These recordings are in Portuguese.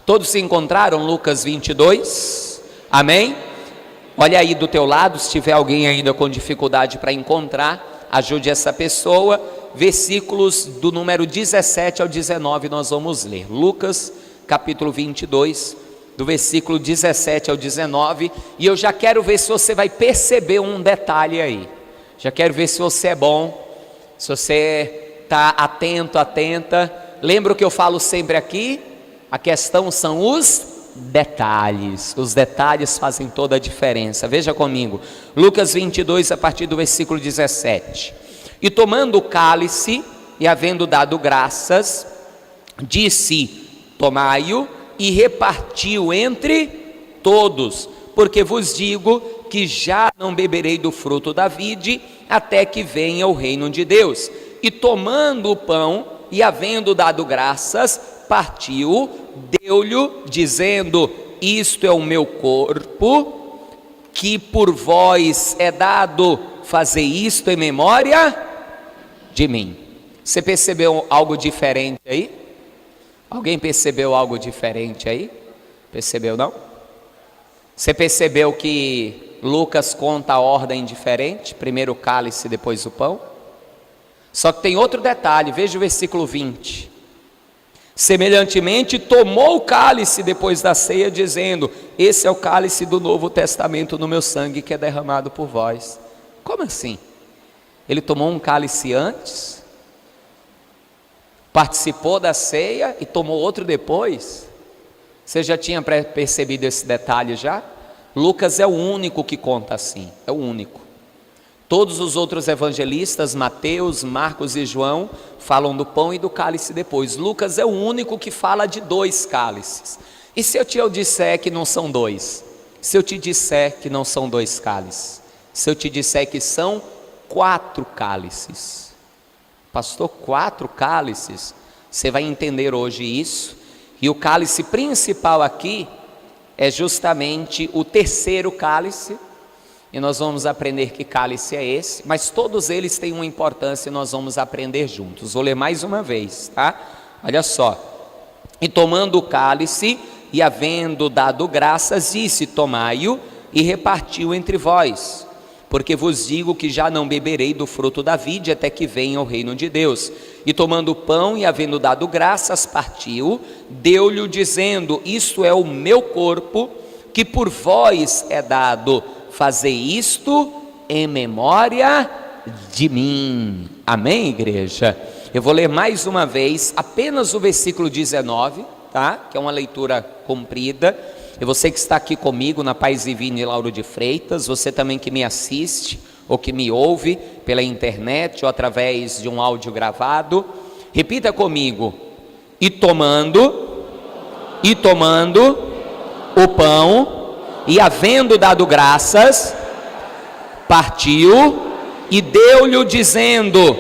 Todos se encontraram Lucas 22? Amém? Olha aí do teu lado, se tiver alguém ainda com dificuldade para encontrar, ajude essa pessoa. Versículos do número 17 ao 19 nós vamos ler. Lucas capítulo 22, do versículo 17 ao 19. E eu já quero ver se você vai perceber um detalhe aí. Já quero ver se você é bom, se você está atento, atenta. Lembra o que eu falo sempre aqui? A questão são os detalhes. Os detalhes fazem toda a diferença. Veja comigo, Lucas 22, a partir do versículo 17. E tomando o cálice, e havendo dado graças, disse: tomai-o, e repartiu entre todos, porque vos digo que já não beberei do fruto da vide, até que venha o reino de Deus. E tomando o pão, e havendo dado graças, partiu, deu-lhe, dizendo: isto é o meu corpo, que por vós é dado, fazer isto em memória de mim. Você percebeu algo diferente aí? Alguém percebeu algo diferente aí? Percebeu não? Você percebeu que Lucas conta a ordem diferente? Primeiro o cálice, depois o pão? Só que tem outro detalhe, veja o versículo 20. Semelhantemente tomou o cálice depois da ceia, dizendo: esse é o cálice do Novo Testamento no meu sangue, que é derramado por vós. Como assim? Ele tomou um cálice antes, participou da ceia e tomou outro depois? Você já tinha percebido esse detalhe já? Lucas é o único que conta assim, é o único. Todos os outros evangelistas, Mateus, Marcos e João, falam do pão e do cálice depois. Lucas é o único que fala de 2 cálices. E se eu te disser que não são 2? Se eu te disser que não são 2 cálices? Se eu te disser que são 4 cálices? Pastor, 4 cálices? Você vai entender hoje isso. E o cálice principal aqui é justamente o terceiro cálice. E nós vamos aprender que cálice é esse, mas todos eles têm uma importância e nós vamos aprender juntos. Vou ler mais uma vez, tá? Olha só. E tomando o cálice, e havendo dado graças, disse: tomai-o, e repartiu entre vós. Porque vos digo que já não beberei do fruto da vide, até que venha o reino de Deus. E tomando o pão, e havendo dado graças, partiu, deu-lhe, dizendo: isto é o meu corpo, que por vós é dado. Fazer isto em memória de mim. Amém, igreja? Eu vou ler mais uma vez apenas o versículo 19, tá? Que é uma leitura comprida. E você que está aqui comigo na Paz Divina Lauro de Freitas, você também que me assiste ou que me ouve pela internet ou através de um áudio gravado, repita comigo: e tomando o pão, e havendo dado graças, partiu e deu-lhe, dizendo: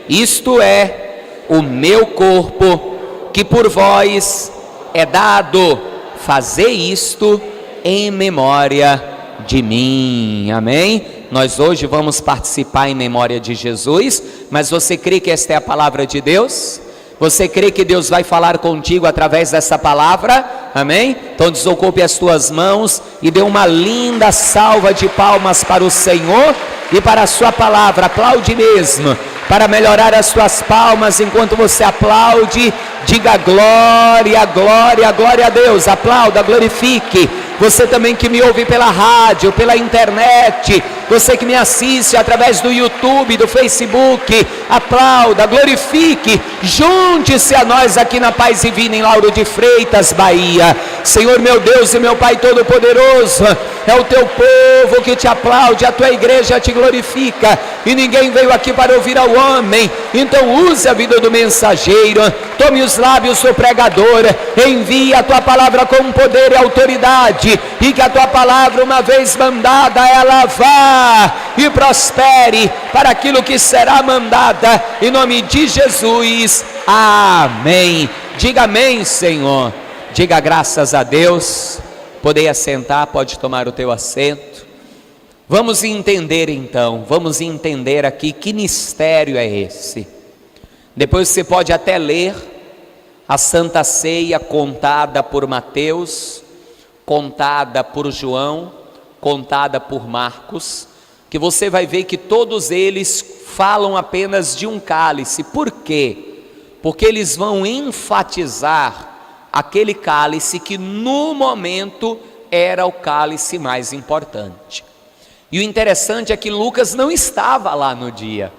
isto é o meu corpo, que por vós é dado. Fazer isto em memória de mim. Amém? Nós hoje vamos participar em memória de Jesus, mas você crê que esta é a palavra de Deus? Você crê que Deus vai falar contigo através dessa palavra? Amém? Então desocupe as tuas mãos e dê uma linda salva de palmas para o Senhor e para a sua palavra. Aplaude mesmo, para melhorar as tuas palmas. Enquanto você aplaude, diga glória, glória, glória a Deus. Aplauda, glorifique. Você também que me ouve pela rádio, pela internet, você que me assiste através do YouTube, do Facebook, aplauda, glorifique, junte-se a nós aqui na Paz Divina em Lauro de Freitas, Bahia. Senhor meu Deus e meu Pai Todo-Poderoso, é o teu povo que te aplaude, a tua igreja te glorifica, e ninguém veio aqui para ouvir ao homem. Então use a vida do mensageiro, tome os lábios do pregador, envie a tua palavra com poder e autoridade, e que a tua palavra, uma vez mandada, ela vá e prospere para aquilo que será mandada, em nome de Jesus, amém. Diga amém, Senhor. Diga graças a Deus. Poder assentar, pode tomar o teu assento. Vamos entender então, vamos entender aqui que mistério é esse. Depois você pode até ler A Santa Ceia contada por Mateus, contada por João, contada por Marcos, que você vai ver que todos eles falam apenas de um cálice. Por quê? Porque eles vão enfatizar aquele cálice que no momento era o cálice mais importante. E o interessante é que Lucas não estava lá no dia.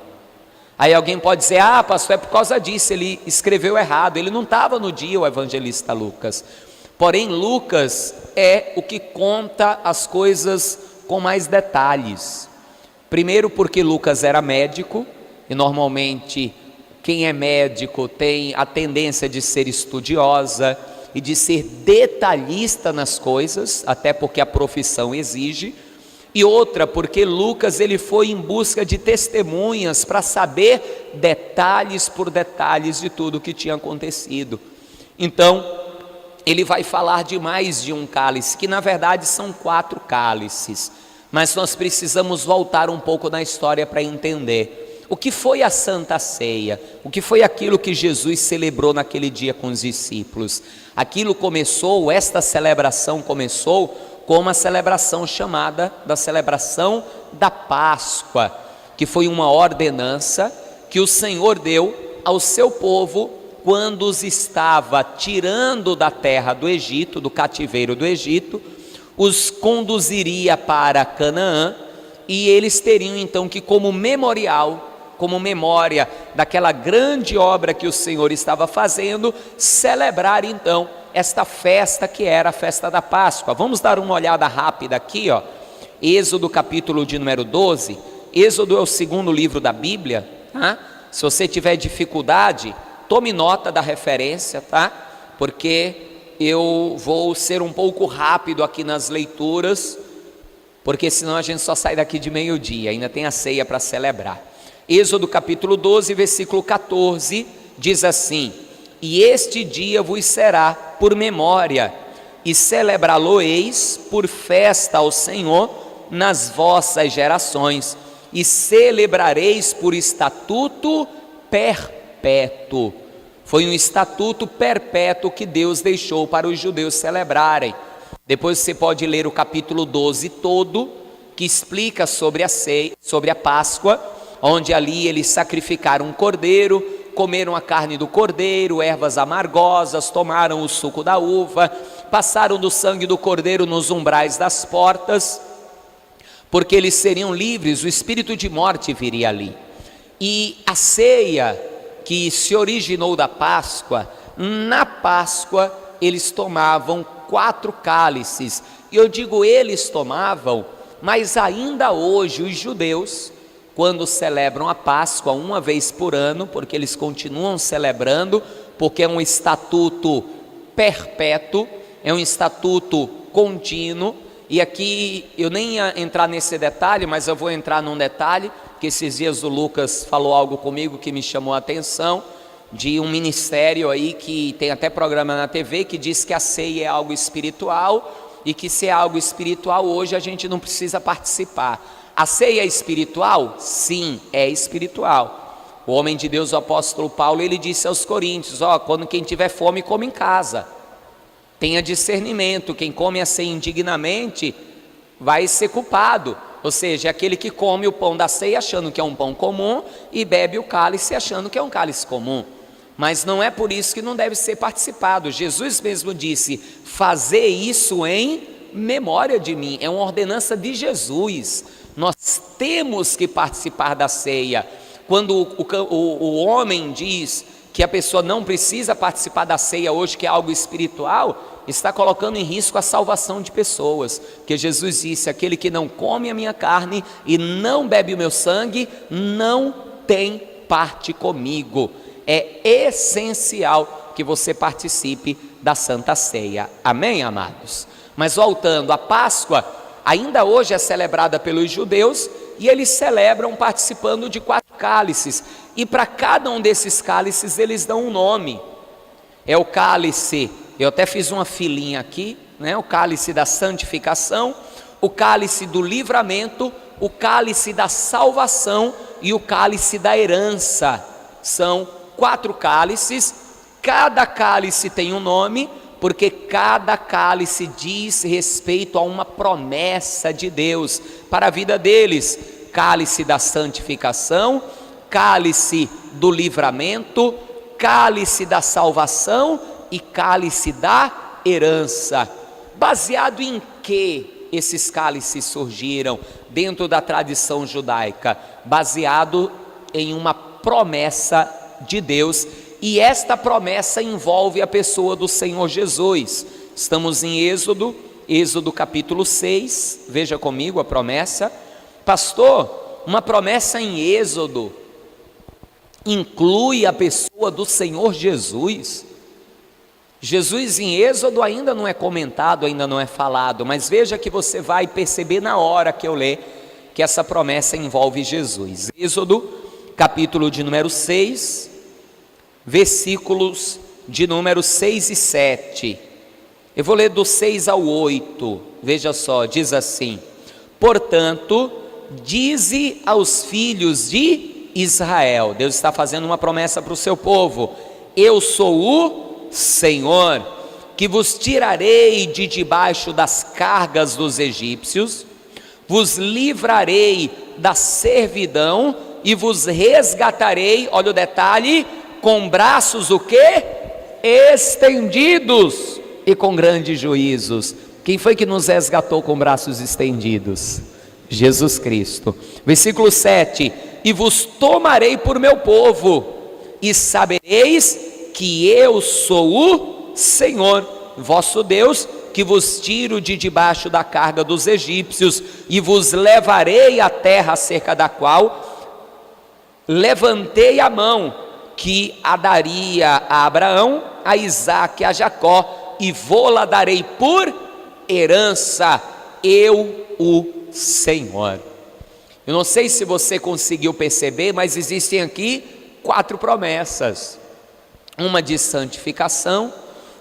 Aí alguém pode dizer, pastor, é por causa disso, ele escreveu errado. Ele não estava no dia, o evangelista Lucas. Porém, Lucas é o que conta as coisas com mais detalhes. Primeiro porque Lucas era médico, e normalmente quem é médico tem a tendência de ser estudiosa e de ser detalhista nas coisas, até porque a profissão exige. E outra, porque Lucas ele foi em busca de testemunhas para saber detalhes por detalhes de tudo o que tinha acontecido. Então, ele vai falar de mais de um cálice, que na verdade são 4 cálices. Mas nós precisamos voltar um pouco na história para entender. O que foi a Santa Ceia? O que foi aquilo que Jesus celebrou naquele dia com os discípulos? Esta celebração começou com uma celebração chamada da celebração da Páscoa, que foi uma ordenança que o Senhor deu ao seu povo quando os estava tirando da terra do Egito, do cativeiro do Egito, os conduziria para Canaã, e eles teriam então que, como memorial, como memória daquela grande obra que o Senhor estava fazendo, celebrar então esta festa que era a festa da Páscoa. Vamos dar uma olhada rápida aqui, Êxodo capítulo de número 12. Êxodo é o segundo livro da Bíblia, tá? Se você tiver dificuldade, tome nota da referência, tá? Porque eu vou ser um pouco rápido aqui nas leituras, porque senão a gente só sai daqui de meio-dia, ainda tem a ceia para celebrar. Êxodo capítulo 12, versículo 14, diz assim: e este dia vos será por memória, e celebrá-lo-eis por festa ao Senhor nas vossas gerações, e celebrareis por estatuto perpétuo. Foi um estatuto perpétuo que Deus deixou para os judeus celebrarem. Depois você pode ler o capítulo 12 todo, que explica sobre a ceia, sobre a Páscoa, onde ali eles sacrificaram um cordeiro, comeram a carne do cordeiro, ervas amargosas, tomaram o suco da uva, passaram do sangue do cordeiro nos umbrais das portas, porque eles seriam livres, o espírito de morte viria ali. E a ceia que se originou da Páscoa, na Páscoa eles tomavam 4 cálices, e eu digo eles tomavam, mas ainda hoje os judeus, quando celebram a Páscoa uma vez por ano, porque eles continuam celebrando, porque é um estatuto perpétuo, é um estatuto contínuo, e aqui eu nem ia entrar nesse detalhe, mas eu vou entrar num detalhe, que esses dias o Lucas falou algo comigo que me chamou a atenção, de um ministério aí que tem até programa na TV, que diz que a ceia é algo espiritual, e que se é algo espiritual hoje a gente não precisa participar. A ceia é espiritual? Sim, é espiritual. O homem de Deus, o apóstolo Paulo, ele disse aos coríntios, quando quem tiver fome, come em casa. Tenha discernimento, quem come a ceia indignamente vai ser culpado. Ou seja, é aquele que come o pão da ceia achando que é um pão comum e bebe o cálice achando que é um cálice comum. Mas não é por isso que não deve ser participado. Jesus mesmo disse, fazer isso em memória de mim. É uma ordenança de Jesus. Nós temos que participar da ceia. Quando o homem diz que a pessoa não precisa participar da ceia hoje, que é algo espiritual, está colocando em risco a salvação de pessoas. Porque Jesus disse, aquele que não come a minha carne e não bebe o meu sangue, não tem parte comigo. É essencial que você participe da Santa Ceia. Amém, amados? Mas voltando, a Páscoa ainda hoje é celebrada pelos judeus, e eles celebram participando de 4 cálices, e para cada um desses cálices eles dão um nome. É o cálice, eu até fiz uma filinha aqui, o cálice da santificação, o cálice do livramento, o cálice da salvação e o cálice da herança. São 4 cálices, cada cálice tem um nome, porque cada cálice diz respeito a uma promessa de Deus para a vida deles. Cálice da santificação, cálice do livramento, cálice da salvação e cálice da herança. Baseado em que esses cálices surgiram dentro da tradição judaica? Baseado em uma promessa de Deus, e esta promessa envolve a pessoa do Senhor Jesus. Estamos em Êxodo capítulo 6, veja comigo a promessa. Pastor, uma promessa em Êxodo inclui a pessoa do Senhor Jesus? Jesus em Êxodo ainda não é comentado, ainda não é falado, mas veja que você vai perceber na hora que eu ler que essa promessa envolve Jesus. Êxodo, capítulo de número 6, versículos de número 6 e 7. Eu vou ler do 6 ao 8, veja só, diz assim: portanto, dize aos filhos de Israel, Deus está fazendo uma promessa para o seu povo: eu sou o Senhor, que vos tirarei de debaixo das cargas dos egípcios, vos livrarei da servidão e vos resgatarei, olha o detalhe, com braços o quê? Estendidos e com grandes juízos. Quem foi que nos resgatou com braços estendidos? Jesus Cristo. Versículo 7: e vos tomarei por meu povo, e sabereis que eu sou o Senhor, vosso Deus, que vos tiro de debaixo da carga dos egípcios, e vos levarei à terra acerca da qual levantei a mão, que a daria a Abraão, a Isaque e a Jacó, e vô-la darei por herança, eu o Senhor. Eu não sei se você conseguiu perceber, mas existem aqui 4 promessas: uma de santificação,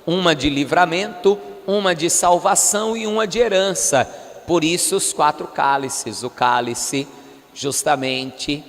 uma de livramento, uma de salvação e uma de herança. Por isso os 4 cálices: o cálice justamente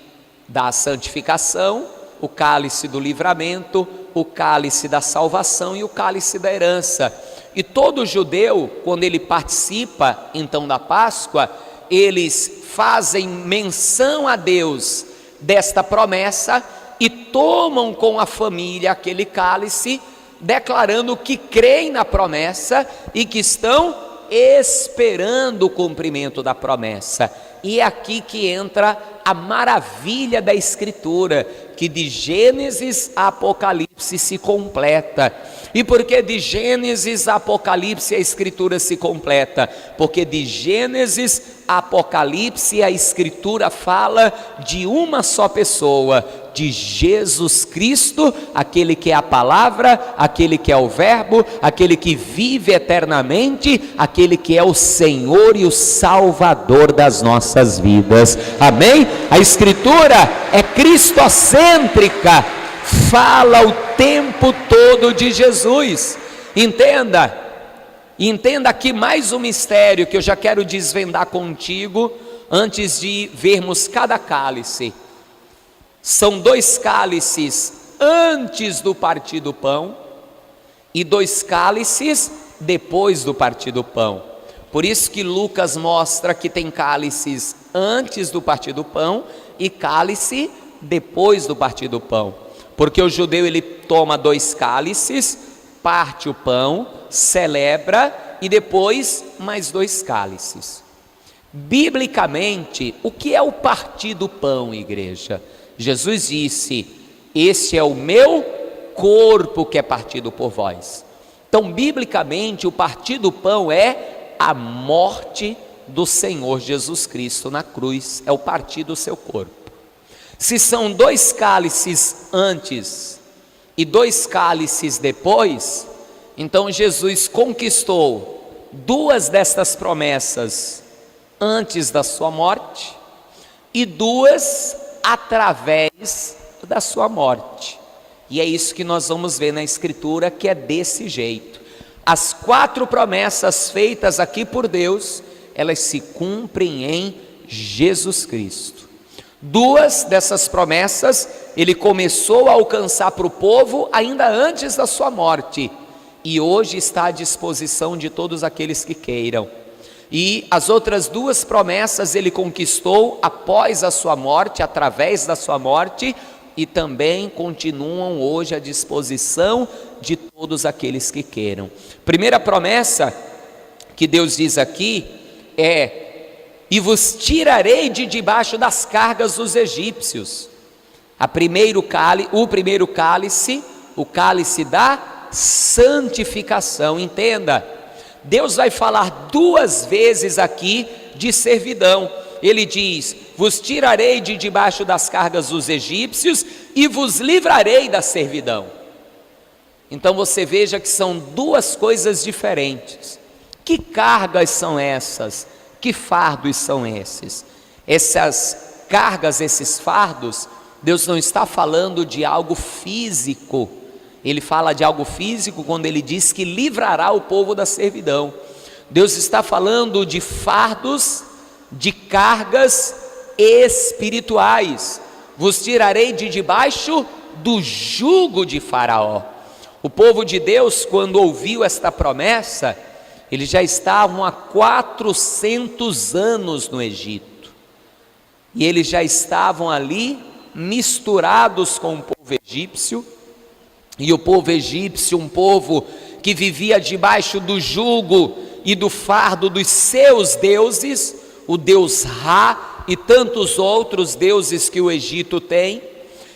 da santificação, o cálice do livramento, o cálice da salvação e o cálice da herança. E todo judeu, quando ele participa então da Páscoa, eles fazem menção a Deus desta promessa e tomam com a família aquele cálice, declarando que creem na promessa e que estão esperando o cumprimento da promessa. E é aqui que entra a maravilha da Escritura, que de Gênesis a Apocalipse se completa. E por que de Gênesis a Apocalipse a Escritura se completa? Porque de Gênesis a Apocalipse a Escritura fala de uma só pessoa, de Jesus Cristo, aquele que é a palavra, aquele que é o verbo, aquele que vive eternamente, aquele que é o Senhor e o Salvador das nossas vidas. Amém? A Escritura é cristocêntrica, fala o tempo todo de Jesus. Entenda aqui mais um mistério que eu já quero desvendar contigo antes de vermos cada cálice. São 2 cálices antes do partir do pão e 2 cálices depois do partir do pão. Por isso que Lucas mostra que tem cálices antes do partir do pão e cálice depois do partir do pão. Porque o judeu ele toma 2 cálices, parte o pão, celebra e depois mais 2 cálices. Biblicamente, o que é o partir do pão, igreja? Jesus disse: este é o meu corpo que é partido por vós. Então, biblicamente, o partir do pão é a morte do Senhor Jesus Cristo na cruz, é o partir do seu corpo. Se são 2 cálices antes e 2 cálices depois, então Jesus conquistou 2 destas promessas antes da sua morte e 2 através da sua morte. E é isso que nós vamos ver na Escritura, que é desse jeito. As 4 promessas feitas aqui por Deus, elas se cumprem em Jesus Cristo. Duas dessas promessas ele começou a alcançar para o povo ainda antes da sua morte, e hoje está à disposição de todos aqueles que queiram. E as outras duas promessas ele conquistou após a sua morte, através da sua morte, e também continuam hoje à disposição de todos aqueles que queiram. Primeira promessa que Deus diz aqui é: e vos tirarei de debaixo das cargas dos egípcios. O primeiro cálice, o cálice da santificação. Entenda, Deus vai falar duas vezes aqui de servidão. Ele diz: vos tirarei de debaixo das cargas dos egípcios e vos livrarei da servidão. Então você veja que são duas coisas diferentes. Que cargas são essas? Que fardos são esses? Essas cargas, esses fardos, Deus não está falando de algo físico. Ele fala de algo físico quando ele diz que livrará o povo da servidão. Deus está falando de fardos, de cargas espirituais. Vos tirarei de debaixo do jugo de Faraó. O povo de Deus, quando ouviu esta promessa, eles já estavam há 400 anos no Egito, e eles já estavam ali misturados com o povo egípcio, e o povo egípcio, um povo que vivia debaixo do jugo e do fardo dos seus deuses, o deus Ra e tantos outros deuses que o Egito tem,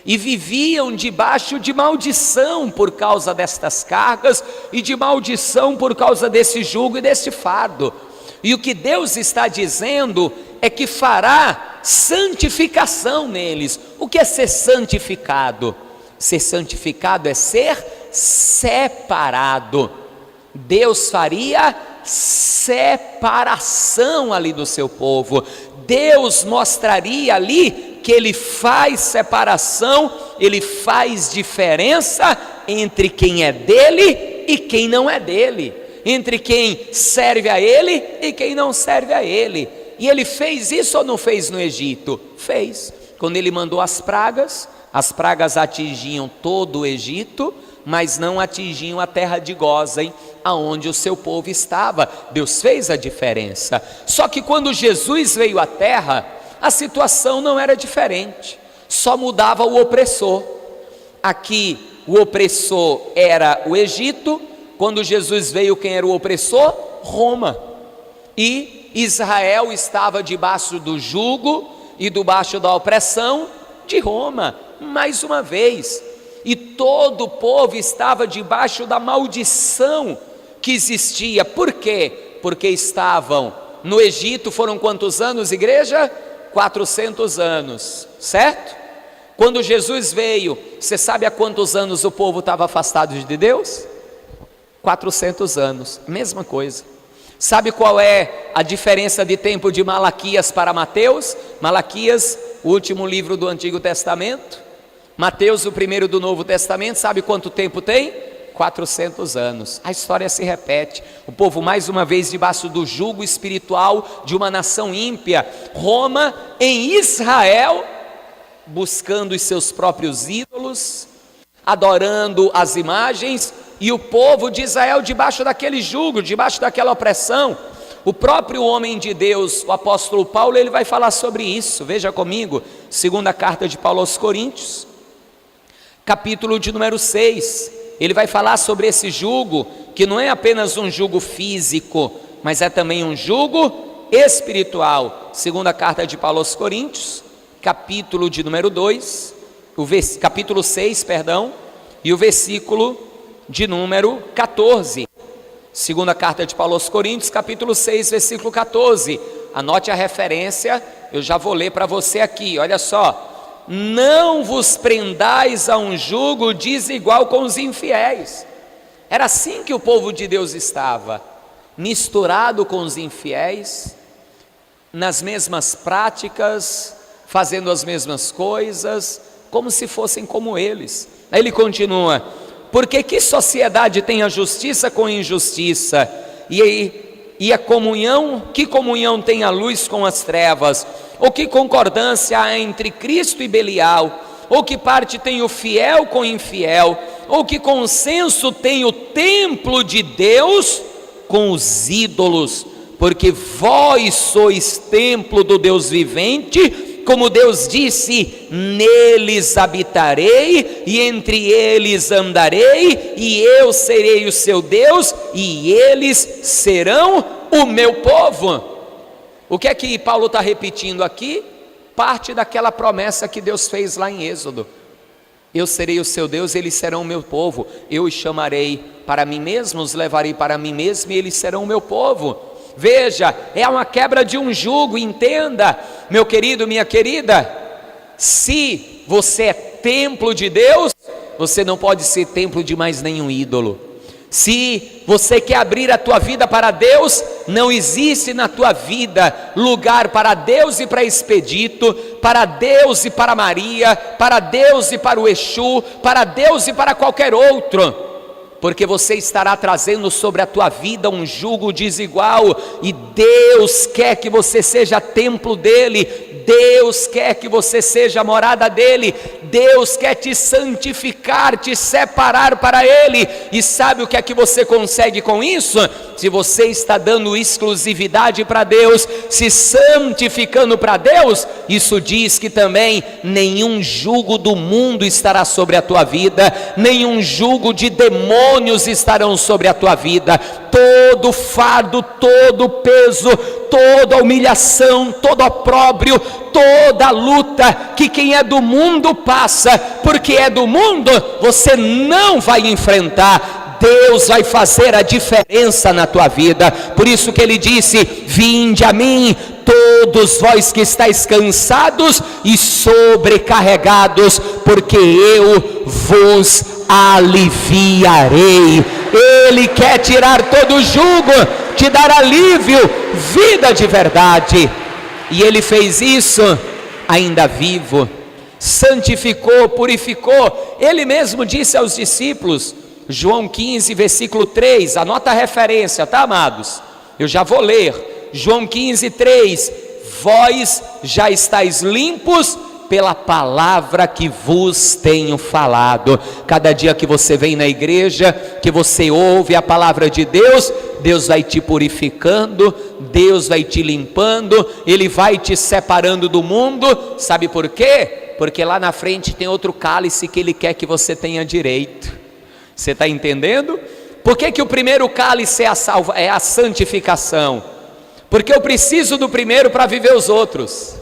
e viviam debaixo de maldição por causa destas cargas e de maldição por causa desse jugo e desse fardo. E o que Deus está dizendo é que fará santificação neles. O que é ser santificado? Ser santificado é ser separado. Deus faria separação ali do seu povo. Deus mostraria ali que Ele faz separação, Ele faz diferença entre quem é dele e quem não é dele, entre quem serve a Ele e quem não serve a Ele. E Ele fez isso ou não fez no Egito? Fez. Quando Ele mandou as pragas atingiam todo o Egito, mas não atingiam a terra de Gósen, aonde o seu povo estava. Deus fez a diferença. Só que quando Jesus veio à terra, a situação não era diferente, só mudava o opressor. Aqui o opressor era o Egito, quando Jesus veio, quem era o opressor? Roma. E Israel estava debaixo do jugo e debaixo da opressão de Roma, mais uma vez. E todo o povo estava debaixo da maldição que existia. Por quê? Porque estavam no Egito. Foram quantos anos, igreja? 400 anos, certo? Quando Jesus veio, você sabe há quantos anos o povo estava afastado de Deus? 400 anos, mesma coisa. Sabe qual é a diferença de tempo de Malaquias para Mateus? Malaquias, o último livro do Antigo Testamento. Mateus, o primeiro do Novo Testamento. Sabe quanto tempo tem? 400 anos. A história se repete. O povo mais uma vez debaixo do jugo espiritual de uma nação ímpia. Roma em Israel, buscando os seus próprios ídolos, adorando as imagens, e o povo de Israel debaixo daquele jugo, debaixo daquela opressão. O próprio homem de Deus, o apóstolo Paulo, ele vai falar sobre isso. Veja comigo, segunda carta de Paulo aos Coríntios, capítulo de número 6, ele vai falar sobre esse jugo, que não é apenas um jugo físico, mas é também um jugo espiritual. Segunda carta de Paulo aos Coríntios, capítulo de número 2, capítulo 6, perdão, e o versículo de número 14. Segunda carta de Paulo aos Coríntios, capítulo 6, versículo 14. Anote a referência, eu já vou ler para você aqui, olha só. Não vos prendais a um jugo desigual com os infiéis. Era assim que o povo de Deus estava, misturado com os infiéis, nas mesmas práticas, fazendo as mesmas coisas, como se fossem como eles. Aí ele continua: porque que sociedade tem a justiça com a injustiça? E a comunhão, que comunhão tem a luz com as trevas? Ou que concordância há entre Cristo e Belial? Ou que parte tem o fiel com o infiel? Ou que consenso tem o templo de Deus com os ídolos? Porque vós sois templo do Deus vivente, como Deus disse: neles habitarei e entre eles andarei, e eu serei o seu Deus e eles serão o meu povo. O que é que Paulo está repetindo aqui? Parte daquela promessa que Deus fez lá em Êxodo: eu serei o seu Deus, eles serão o meu povo. Eu os chamarei para mim mesmo, os levarei para mim mesmo, e eles serão o meu povo. Veja, é uma quebra de um jugo. Entenda, meu querido, minha querida, se você é templo de Deus, você não pode ser templo de mais nenhum ídolo. Se você quer abrir a tua vida para Deus, não existe na tua vida lugar para Deus e para Expedito, para Deus e para Maria, para Deus e para o Exu, para Deus e para qualquer outro, porque você estará trazendo sobre a tua vida um jugo desigual, e Deus quer que você seja templo dele. Deus quer que você seja a morada dele. Deus quer te santificar, te separar para ele. E sabe o que é que você consegue com isso? Se você está dando exclusividade para Deus, se santificando para Deus, isso diz que também nenhum jugo do mundo estará sobre a tua vida, nenhum jugo de demônios estarão sobre a tua vida. Todo fardo, todo peso, toda humilhação, todo opróbrio, toda luta que quem é do mundo passa, porque é do mundo, você não vai enfrentar. Deus vai fazer a diferença na tua vida. Por isso que ele disse: vinde a mim, todos vós que estáis cansados e sobrecarregados, porque eu vos aliviarei. Ele quer tirar todo o jugo, te dar alívio, vida de verdade. E ele fez isso ainda vivo, santificou, purificou. Ele mesmo disse aos discípulos, João 15, versículo 3, anota a referência, tá, amados? Eu já vou ler, João 15, 3, vós já estáis limpos pela palavra que vos tenho falado. Cada dia que você vem na igreja, que você ouve a palavra de Deus, Deus vai te purificando, Deus vai te limpando, Ele vai te separando do mundo. Sabe por quê? Porque lá na frente tem outro cálice que Ele quer que você tenha direito. Você está entendendo? Por que que o primeiro cálice é a santificação? Porque eu preciso do primeiro para viver os outros.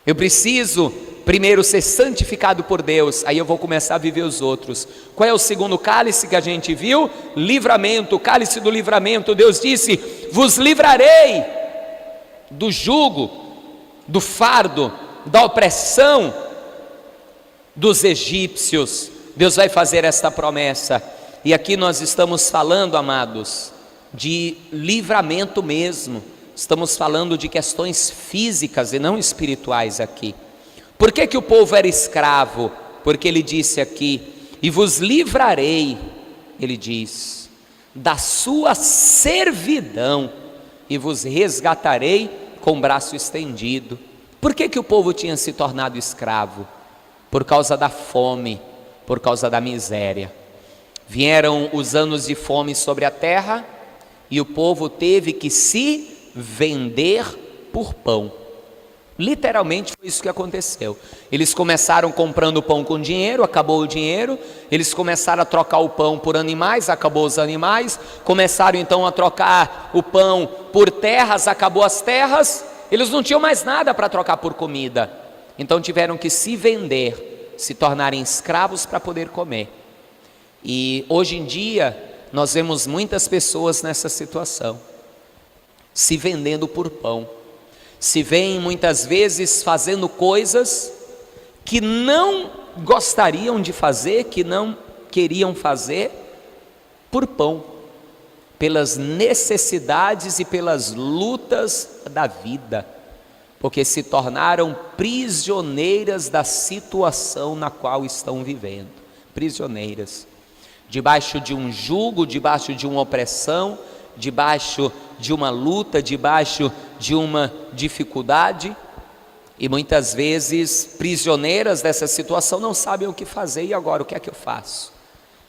Eu preciso primeiro ser santificado por Deus, aí eu vou começar a viver os outros. Qual é o segundo cálice que a gente viu? Livramento, o cálice do livramento. Deus disse: vos livrarei do jugo, do fardo, da opressão dos egípcios. Deus vai fazer esta promessa. E aqui nós estamos falando, amados, de livramento mesmo. Estamos falando de questões físicas e não espirituais aqui. Por que que o povo era escravo? Porque ele disse aqui: e vos livrarei, ele diz, da sua servidão, e vos resgatarei com braço estendido. Por que que o povo tinha se tornado escravo? Por causa da fome, por causa da miséria. Vieram os anos de fome sobre a terra, e o povo teve que se vender por pão. Literalmente foi isso que aconteceu. Eles começaram comprando pão com dinheiro, acabou o dinheiro. Eles começaram a trocar o pão por animais, acabou os animais. Começaram então a trocar o pão por terras, acabou as terras. Eles não tinham mais nada para trocar por comida, então tiveram que se vender, se tornarem escravos para poder comer. E hoje em dia nós vemos muitas pessoas nessa situação, se vendendo por pão. Se veem muitas vezes fazendo coisas que não gostariam de fazer, que não queriam fazer, por pão, pelas necessidades e pelas lutas da vida, porque se tornaram prisioneiras da situação na qual estão vivendo, prisioneiras, debaixo de um jugo, debaixo de uma opressão, debaixo de uma luta, debaixo de uma dificuldade e muitas vezes prisioneiras dessa situação não sabem o que fazer. E agora, o que é que eu faço?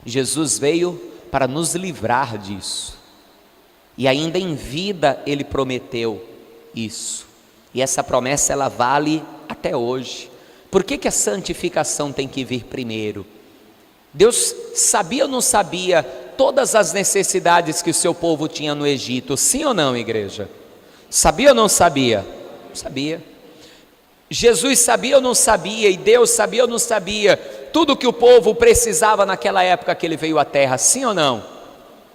Jesus veio para nos livrar disso, e ainda em vida Ele prometeu isso, e essa promessa ela vale até hoje. Por que a santificação tem que vir primeiro? Deus sabia ou não sabia todas as necessidades que o seu povo tinha no Egito? Sim ou não, igreja? Sabia ou não sabia? Sabia. Jesus sabia ou não sabia? E Deus sabia ou não sabia tudo que o povo precisava naquela época que ele veio à terra? Sim ou não?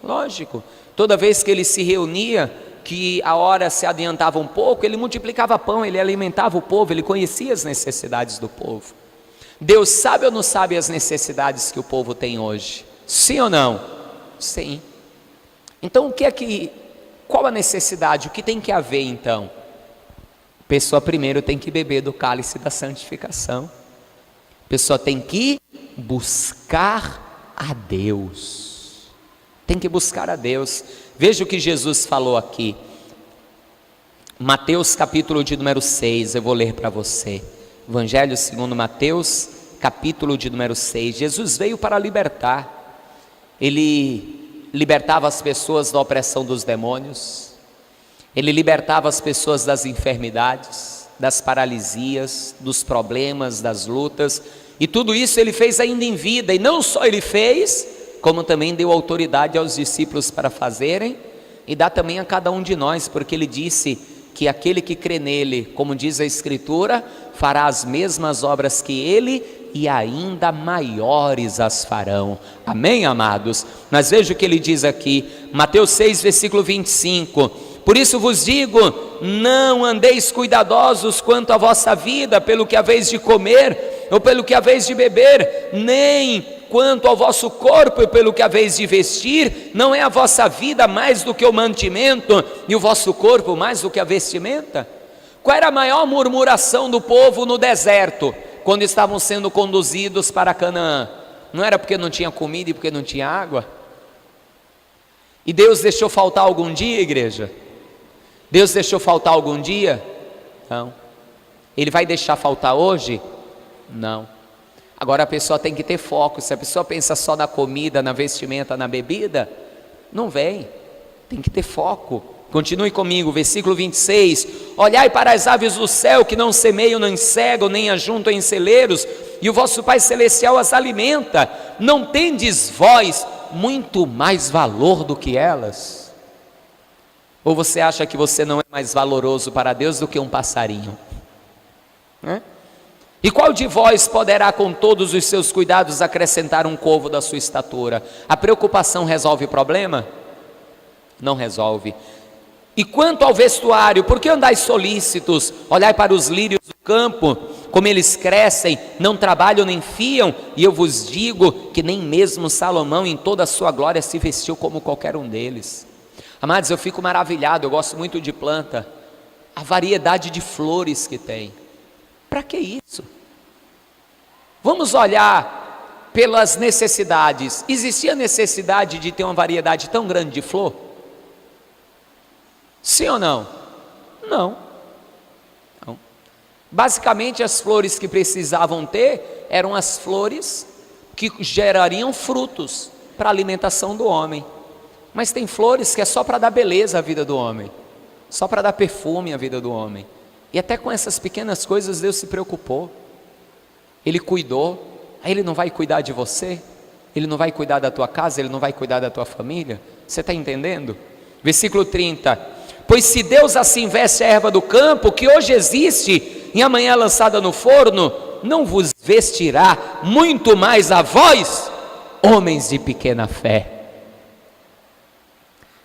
Lógico. Toda vez que ele se reunia, que a hora se adiantava um pouco, ele multiplicava pão, ele alimentava o povo, ele conhecia as necessidades do povo. Deus sabe ou não sabe as necessidades que o povo tem hoje? Sim ou não? Sim. Então qual a necessidade? O que tem que haver então? A pessoa primeiro tem que beber do cálice da santificação. A pessoa tem que buscar a Deus. Tem que buscar a Deus. Veja o que Jesus falou aqui. Mateus capítulo de número 6, eu vou ler para você. Evangelho segundo Mateus, capítulo de número 6. Jesus veio para libertar. Ele libertava as pessoas da opressão dos demônios. Ele libertava as pessoas das enfermidades, das paralisias, dos problemas, das lutas. E tudo isso ele fez ainda em vida. E não só ele fez, como também deu autoridade aos discípulos para fazerem, e dá também a cada um de nós, porque ele disse que aquele que crê nele, como diz a Escritura, fará as mesmas obras que ele, e ainda maiores as farão. Amém, amados? Mas veja o que ele diz aqui, Mateus 6, versículo 25: por isso vos digo, não andeis cuidadosos quanto à vossa vida, pelo que haveis de comer, ou pelo que haveis de beber, nem quanto ao vosso corpo e pelo que haveis de vestir. Não é a vossa vida mais do que o mantimento, e o vosso corpo mais do que a vestimenta? Qual era a maior murmuração do povo no deserto, quando estavam sendo conduzidos para Canaã? Não era porque não tinha comida e porque não tinha água? E Deus deixou faltar algum dia, igreja? Deus deixou faltar algum dia? Não. Ele vai deixar faltar hoje? Não. Agora a pessoa tem que ter foco. Se a pessoa pensa só na comida, na vestimenta, na bebida, não vem. Tem que ter foco. Continue comigo, versículo 26: olhai para as aves do céu, que não semeiam, nem cegam, nem ajuntam em celeiros, e o vosso Pai Celestial as alimenta. Não tendes vós muito mais valor do que elas? Ou você acha que você não é mais valoroso para Deus do que um passarinho? E qual de vós poderá com todos os seus cuidados acrescentar um covo da sua estatura? A preocupação resolve o problema? Não resolve. E quanto ao vestuário, por que andais solícitos? Olhai para os lírios do campo, como eles crescem, não trabalham nem fiam, e eu vos digo que nem mesmo Salomão em toda a sua glória se vestiu como qualquer um deles. Amados, eu fico maravilhado, eu gosto muito de planta, a variedade de flores que tem. Para que isso? Vamos olhar pelas necessidades. Existia necessidade de ter uma variedade tão grande de flor? Sim ou não? Não. Não. Basicamente as flores que precisavam ter eram as flores que gerariam frutos para a alimentação do homem. Mas tem flores que é só para dar beleza à vida do homem, só para dar perfume à vida do homem. E até com essas pequenas coisas Deus se preocupou. Ele cuidou. Aí Ele não vai cuidar de você? Ele não vai cuidar da tua casa? Ele não vai cuidar da tua família? Você está entendendo? Versículo 30: pois se Deus assim veste a erva do campo, que hoje existe e amanhã é lançada no forno, não vos vestirá muito mais a vós, homens de pequena fé?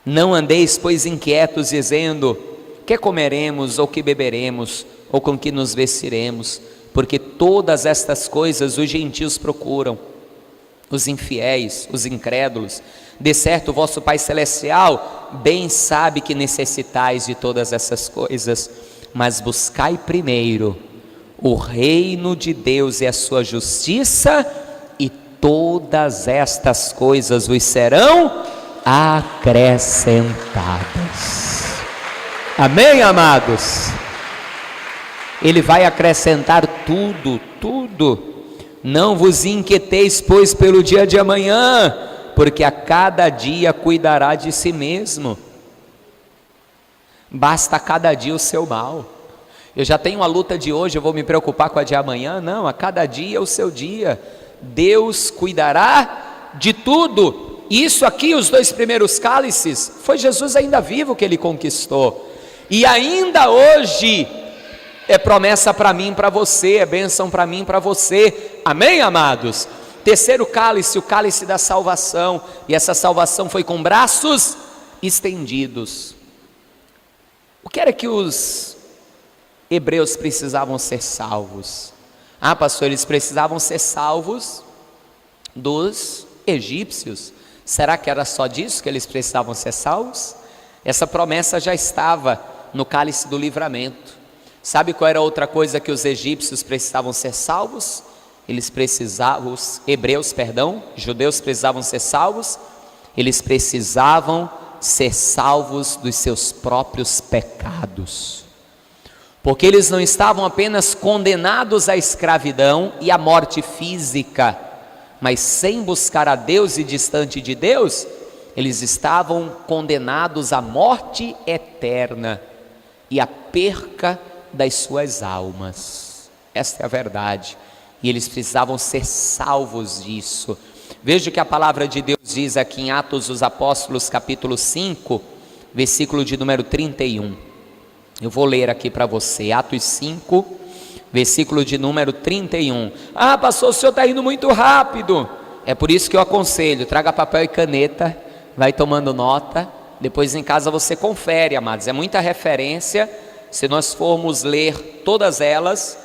Não andeis, pois, inquietos, dizendo: que comeremos, ou que beberemos, ou com que nos vestiremos? Porque todas estas coisas os gentios procuram, os infiéis, os incrédulos. De certo, o vosso Pai Celestial bem sabe que necessitais de todas essas coisas. Mas buscai primeiro o reino de Deus e a sua justiça, e todas estas coisas vos serão acrescentadas. Amém, amados? Ele vai acrescentar tudo, tudo. Não vos inquieteis, pois, pelo dia de amanhã, porque a cada dia cuidará de si mesmo. Basta a cada dia o seu mal. Eu já tenho a luta de hoje, eu vou me preocupar com a de amanhã? Não, a cada dia é o seu dia. Deus cuidará de tudo. Isso aqui, os 2 primeiros cálices, foi Jesus ainda vivo que ele conquistou. E ainda hoje é promessa para mim e para você, é bênção para mim e para você. Amém, amados? Terceiro cálice, o cálice da salvação. E essa salvação foi com braços estendidos. O que era que os hebreus precisavam ser salvos? Ah, pastor, eles precisavam ser salvos dos egípcios. Será que era só disso que eles precisavam ser salvos? Essa promessa já estava no cálice do livramento. Sabe qual era outra coisa que os egípcios precisavam ser salvos? Eles precisavam, os hebreus, judeus precisavam ser salvos. Eles precisavam ser salvos dos seus próprios pecados. Porque eles não estavam apenas condenados à escravidão e à morte física, mas sem buscar a Deus e distante de Deus, eles estavam condenados à morte eterna e à perca das suas almas. Esta é a verdade. E eles precisavam ser salvos disso. Veja o que a palavra de Deus diz aqui em Atos dos Apóstolos, capítulo 5, versículo de número 31. Eu vou ler aqui para você, Atos 5, versículo de número 31. Ah, pastor, o senhor está indo muito rápido. É por isso que eu aconselho, traga papel e caneta, vai tomando nota, depois em casa você confere, amados. É muita referência, se nós formos ler todas elas,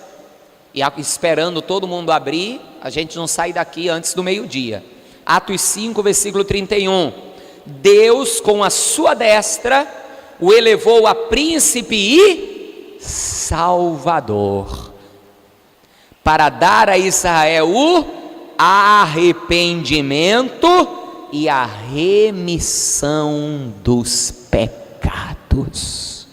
e esperando todo mundo abrir, a gente não sai daqui antes do meio-dia. Atos 5, versículo 31. Deus com a sua destra o elevou a príncipe e salvador, para dar a Israel o arrependimento e a remissão dos pecados.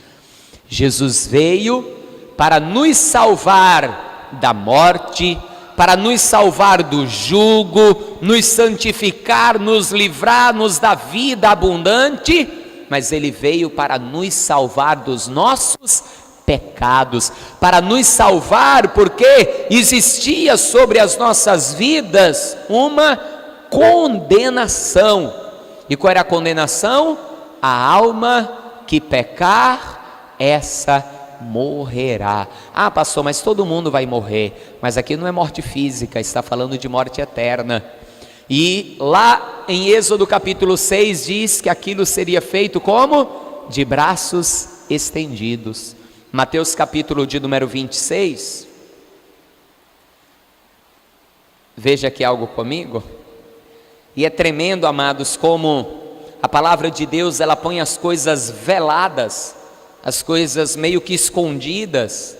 Jesus veio para nos salvar da morte, para nos salvar do jugo, nos santificar, nos livrar-nos da vida abundante, mas Ele veio para nos salvar dos nossos pecados, para nos salvar porque existia sobre as nossas vidas uma condenação. E qual era a condenação? A alma que pecar, essa morrerá. Ah, pastor, mas todo mundo vai morrer. Mas aqui não é morte física, está falando de morte eterna. E lá em Êxodo capítulo 6 diz que aquilo seria feito como? De braços estendidos. Mateus capítulo de número 26. Veja aqui algo comigo. E é tremendo, amados, como a palavra de Deus, ela põe as coisas veladas, as coisas meio que escondidas,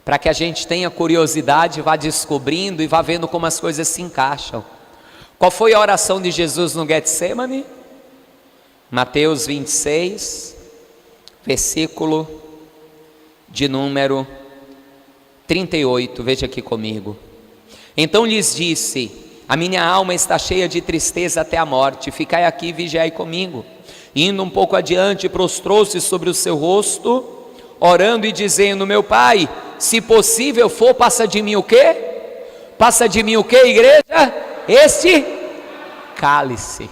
para que a gente tenha curiosidade, vá descobrindo e vá vendo como as coisas se encaixam. Qual foi a oração de Jesus no Getsemane? Mateus 26, versículo de número 38, veja aqui comigo. Então lhes disse: a minha alma está cheia de tristeza até a morte, ficai aqui e vigiai comigo. Indo um pouco adiante, prostrou-se sobre o seu rosto, orando e dizendo: meu Pai, se possível for, passa de mim o quê? Passa de mim o quê, igreja? Este cálice.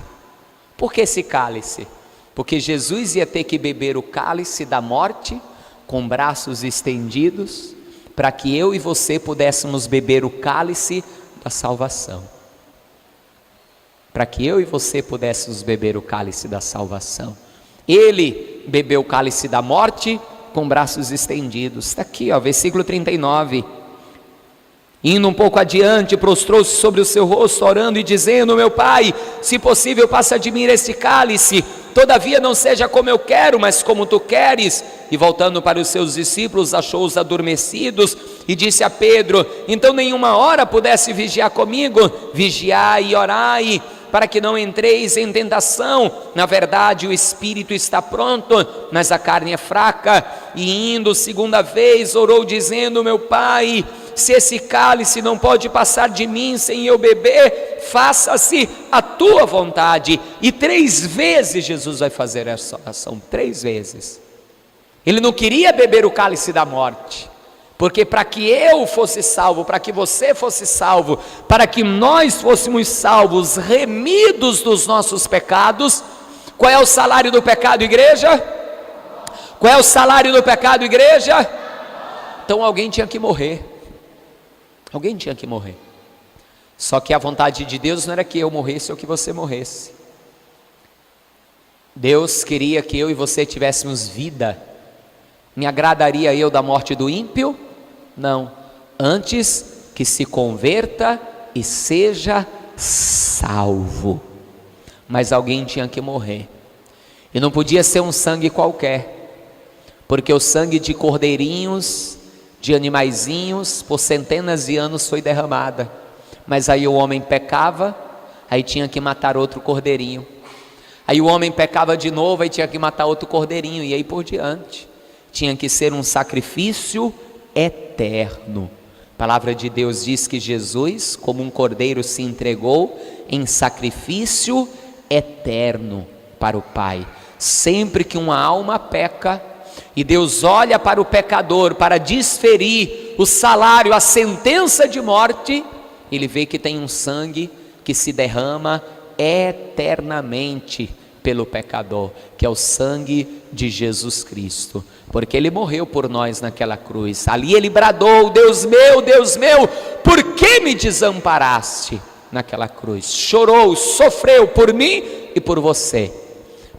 Por que esse cálice? Porque Jesus ia ter que beber o cálice da morte com braços estendidos, para que eu e você pudéssemos beber o cálice da salvação. Para que eu e você pudéssemos beber o cálice da salvação. Ele bebeu o cálice da morte com braços estendidos. Está aqui, ó, versículo 39. Indo um pouco adiante, prostrou-se sobre o seu rosto, orando e dizendo: meu Pai, se possível, passa de mim este cálice, todavia não seja como eu quero, mas como tu queres. E voltando para os seus discípulos, achou-os adormecidos, e disse a Pedro: então nenhuma hora pudesse vigiar comigo? Vigiai e orai, para que não entreis em tentação. Na verdade, o espírito está pronto, mas a carne é fraca. E indo segunda vez, orou dizendo: meu Pai, se esse cálice não pode passar de mim sem eu beber, faça-se a tua vontade. E 3 vezes Jesus vai fazer essa oração, 3 vezes. Ele não queria beber o cálice da morte, porque para que eu fosse salvo, para que você fosse salvo, para que nós fôssemos salvos, remidos dos nossos pecados. Qual é o salário do pecado, igreja? Qual é o salário do pecado, igreja? Então alguém tinha que morrer. Alguém tinha que morrer. Só que a vontade de Deus não era que eu morresse ou que você morresse. Deus queria que eu e você tivéssemos vida. Me agradaria eu da morte do ímpio? Não. Antes que se converta e seja salvo. Mas alguém tinha que morrer. E não podia ser um sangue qualquer, porque o sangue de cordeirinhos, de animaizinhos, por centenas de anos foi derramada. Mas aí o homem pecava, aí tinha que matar outro cordeirinho. Aí o homem pecava de novo, aí tinha que matar outro cordeirinho, e aí por diante. Tinha que ser um sacrifício eterno. A palavra de Deus diz que Jesus, como um cordeiro, se entregou em sacrifício eterno para o Pai. Sempre que uma alma peca, e Deus olha para o pecador para desferir o salário, a sentença de morte, Ele vê que tem um sangue que se derrama eternamente pelo pecador, que é o sangue de Jesus Cristo, porque Ele morreu por nós naquela cruz. Ali Ele bradou: Deus meu, por que me desamparaste? Naquela cruz, chorou, sofreu por mim e por você,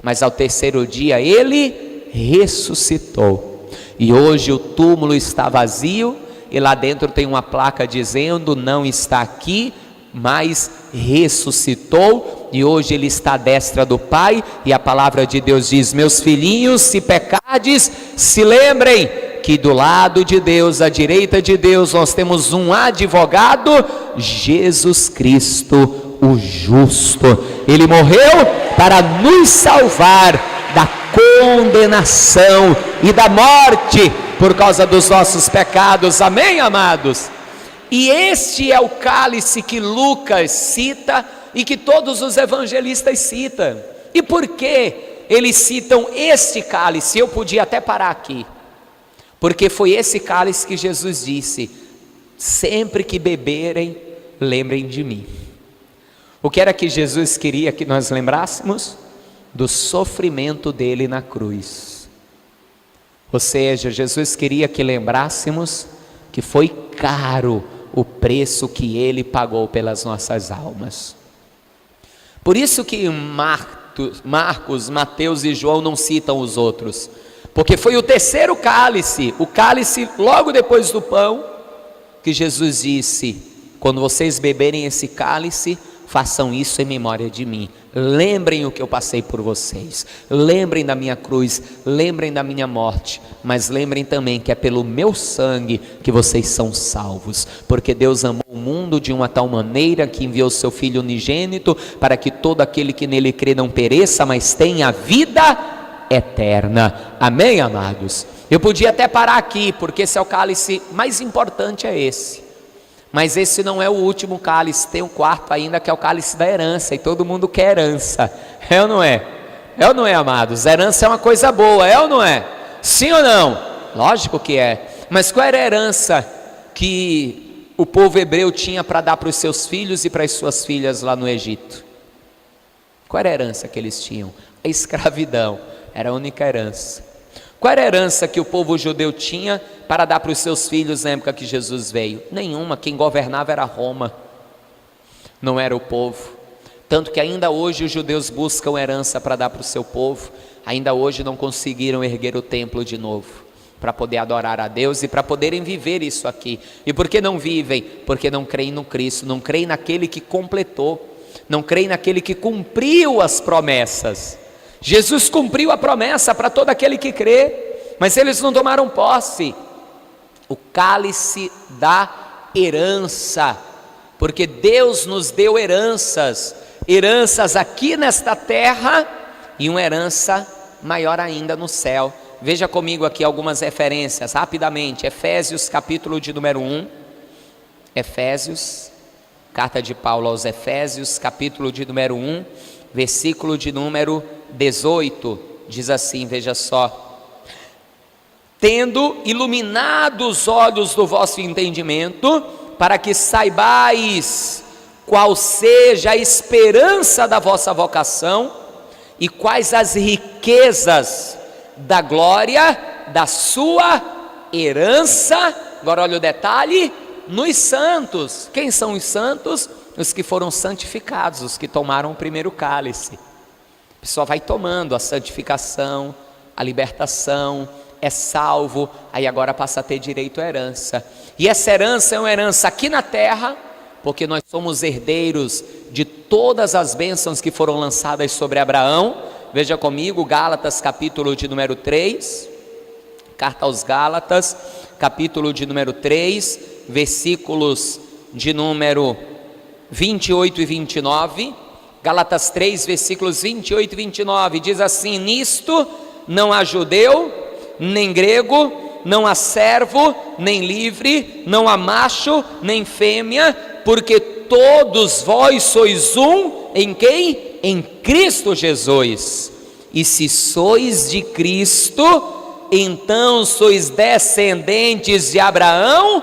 mas ao terceiro dia Ele ressuscitou, e hoje o túmulo está vazio, e lá dentro tem uma placa dizendo: não está aqui, mas ressuscitou, e hoje Ele está à destra do Pai. E a palavra de Deus diz: meus filhinhos, se pecardes, se lembrem que do lado de Deus, à direita de Deus, nós temos um advogado, Jesus Cristo, o justo. Ele morreu para nos salvar da condenação e da morte por causa dos nossos pecados. Amém, amados? E este é o cálice que Lucas cita e que todos os evangelistas citam. E por que eles citam este cálice? Eu podia até parar aqui, porque foi esse cálice que Jesus disse: sempre que beberem, lembrem de mim. O que era que Jesus queria que nós lembrássemos? Do sofrimento dele na cruz. Ou seja, Jesus queria que lembrássemos que foi caro o preço que Ele pagou pelas nossas almas. Por isso que Marcos, Mateus e João não citam os outros, porque foi o terceiro cálice, o cálice logo depois do pão, que Jesus disse: quando vocês beberem esse cálice, façam isso em memória de mim. Lembrem o que eu passei por vocês, lembrem da minha cruz, lembrem da minha morte, mas lembrem também que é pelo meu sangue que vocês são salvos, porque Deus amou o mundo de uma tal maneira que enviou seu Filho unigênito, para que todo aquele que nele crê não pereça, mas tenha vida eterna. Amém, amados? Eu podia até parar aqui, porque esse é o cálice mais importante, é esse. Mas esse não é o último cálice, tem um quarto ainda, que é o cálice da herança, e todo mundo quer herança, é ou não é? É ou não é, amados? Herança é uma coisa boa, é ou não é? Sim ou não? Lógico que é. Mas qual era a herança que o povo hebreu tinha para dar para os seus filhos e para as suas filhas lá no Egito? Qual era a herança que eles tinham? A escravidão, era a única herança. Qual era a herança que o povo judeu tinha para dar para os seus filhos na época que Jesus veio? Nenhuma. Quem governava era Roma, não era o povo. Tanto que ainda hoje os judeus buscam herança para dar para o seu povo. Ainda hoje não conseguiram erguer o templo de novo, para poder adorar a Deus e para poderem viver isso aqui. E por que não vivem? Porque não creem no Cristo, não creem naquele que completou, não creem naquele que cumpriu as promessas. Jesus cumpriu a promessa para todo aquele que crê, mas eles não tomaram posse. O cálice da herança, porque Deus nos deu heranças, heranças aqui nesta terra e uma herança maior ainda no céu. Veja comigo aqui algumas referências, rapidamente. Efésios, capítulo de número 1. Efésios, carta de Paulo aos Efésios, capítulo de número 1, versículo de número 18. Diz assim, veja só: tendo iluminado os olhos do vosso entendimento, para que saibais qual seja a esperança da vossa vocação e quais as riquezas da glória da sua herança. Agora olha o detalhe: nos santos. Quem são os santos? Os que foram santificados, os que tomaram o primeiro cálice. A pessoa vai tomando a santificação, a libertação, é salvo, aí agora passa a ter direito à herança. E essa herança é uma herança aqui na terra, porque nós somos herdeiros de todas as bênçãos que foram lançadas sobre Abraão. Veja comigo, Gálatas, capítulo de número 3, carta aos Gálatas, capítulo de número 3, versículos de número 28 e 29, Gálatas 3, versículos 28 e 29, diz assim: nisto não há judeu, nem grego, não há servo, nem livre, não há macho, nem fêmea, porque todos vós sois um, em quem? Em Cristo Jesus. E se sois de Cristo, então sois descendentes de Abraão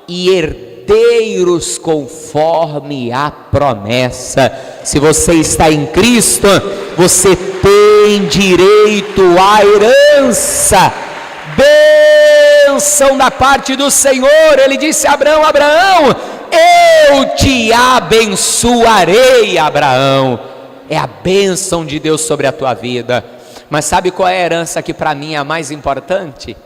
e herdeiros conforme a promessa. Se você está em Cristo, você tem direito à herança, bênção da parte do Senhor. Ele disse a Abraão: Abraão, eu te abençoarei, Abraão. É a bênção de Deus sobre a tua vida. Mas sabe qual é a herança que para mim é a mais importante?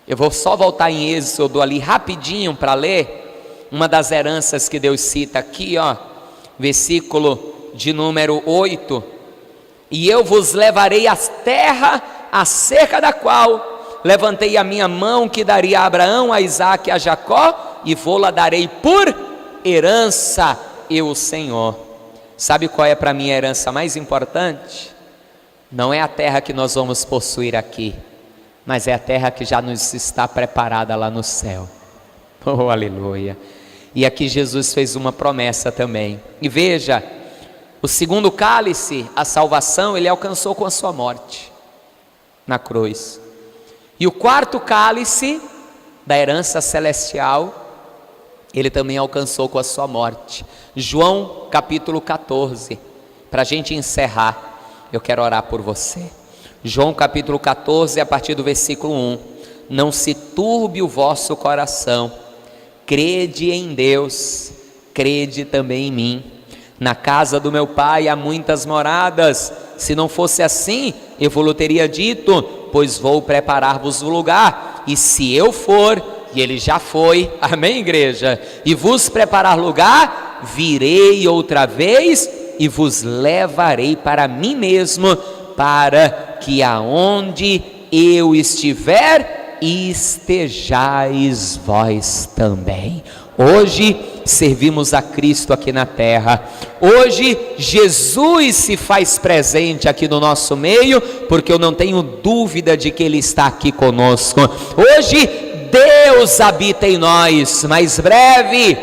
Eu vou só voltar em Êxodo ali rapidinho para ler uma das heranças que Deus cita aqui, ó, versículo de número 8. E eu vos levarei à terra acerca da qual levantei a minha mão, que daria a Abraão, a Isaque e a Jacó, e vou-la darei por herança, eu o Senhor. Sabe qual é para mim a herança mais importante? Não é a terra que nós vamos possuir aqui, mas é a terra que já nos está preparada lá no céu. Oh, aleluia! E aqui Jesus fez uma promessa também. E veja, o segundo cálice, a salvação, ele alcançou com a sua morte na cruz. E o quarto cálice da herança celestial, ele também alcançou com a sua morte. João capítulo 14, para a gente encerrar, eu quero orar por você. João capítulo 14, a partir do versículo 1. Não se turbe o vosso coração, crede em Deus, crede também em mim. Na casa do meu pai há muitas moradas, se não fosse assim, eu vos teria dito, pois vou preparar-vos o lugar. E se eu for, e ele já foi, amém, igreja, e vos preparar lugar, virei outra vez e vos levarei para mim mesmo, para que aonde eu estiver, estejais vós também. Hoje servimos a Cristo aqui na terra. Hoje Jesus se faz presente aqui no nosso meio, porque eu não tenho dúvida de que Ele está aqui conosco. Hoje Deus habita em nós, mas breve